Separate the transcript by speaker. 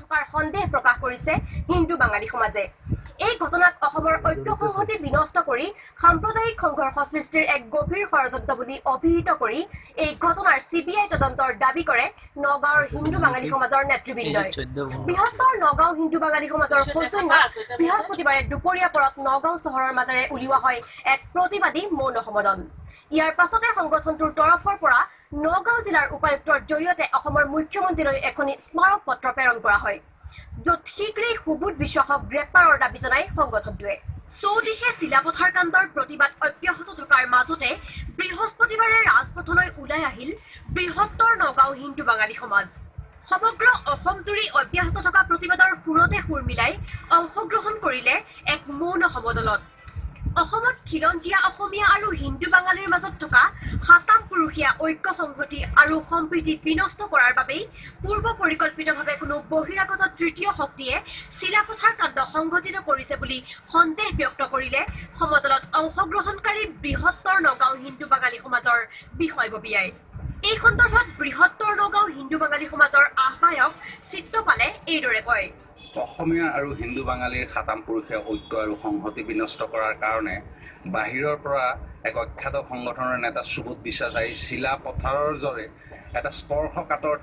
Speaker 1: থকাৰ সন্দেহ প্ৰকাশ কৰিছে হিন্দু বাঙালী সমাজে। এই ঘটনাক অসমৰ ঐক্য সংহতি বিনষ্ট কৰি সাম্প্ৰদায়িক সংঘৰ্ষ সৃষ্টিৰ এক গভীৰ ষড়যন্ত্ৰ বুলি অভিহিত কৰি এই ঘটনাৰ CBI তদন্তৰ দাবী কৰে নগাঁৱৰ হিন্দু বাঙালী সমাজৰ নেতৃবৃন্দই। বৃহত্তৰ নগাঁও হিন্দু বাঙালী সমাজৰ সৌজন্যত বৃহস্পতিবাৰে দুপৰীয়া পৰত নগাঁও চহৰৰ মাজেৰে উলিওৱা হয় এক প্ৰতিবাদী মৌন সমদল। ইয়াৰ পাছতে সংগঠনটোৰ তৰফৰ পৰা নগাঁও জিলাৰ উপায়ুক্তৰ জৰিয়তে অসমৰ মুখ্যমন্ত্ৰীলৈ এখনি স্মাৰক পত্ৰ প্ৰেৰণ কৰা হয়, য'ত শীঘ্ৰেই সুবোধ বিশ্বাসক গ্ৰেপ্তাৰৰ দাবী জনায় সংগঠনটোৱে। চৌদিশে চিলাপথাৰ কাণ্ডৰ প্ৰতিবাদ অব্যাহত থকাৰ মাজতে বৃহস্পতিবাৰে ৰাজপথলৈ ওলাই আহিল বৃহত্তৰ নগাঁও হিন্দু বাঙালী সমাজ। সমগ্ৰ অসমজুৰি অব্যাহত থকা প্ৰতিবাদৰ সুৰতে সুৰ মিলাই অংশগ্ৰহণ কৰিলে এক মৌন সমদলত। অসমত খিলঞ্জীয়া অসমীয়া আৰু হিন্দু বাঙালীৰ মাজত থকা সাতাম পুৰুষীয়া ঐক্য সংহতি আৰু সম্প্ৰীতি বিনষ্ট কৰাৰ বাবেই পূৰ্ব পৰিকল্পিতভাৱে কোনো বহিৰাগত তৃতীয় শক্তিয়ে চিলাপথাৰ কাণ্ড সংঘটিত কৰিছে বুলি সন্দেহ ব্যক্ত কৰিলে সমদলত অংশগ্ৰহণকাৰী বৃহত্তৰ নগাঁও হিন্দু বাঙালী সমাজৰ বিষয়ববীয়াই। এই সন্দৰ্ভত বৃহত্তৰ নগাঁও হিন্দু বাঙালী সমাজৰ আহ্বায়ক চিত্ৰপালে এইদৰে কয়।
Speaker 2: অসমীয়া আৰু হিন্দু বাঙালীৰ সাতাম পুৰুষীয়া ঐক্য আৰু সংহতি বিনষ্ট কৰাৰ কাৰণে বাহিৰৰ পৰা এক অখ্যাত সংগঠনৰ নেতা সুবোধ বিশ্বাস আহি চিলাপথাৰৰ দৰে এটা স্পৰ্শকাতৰ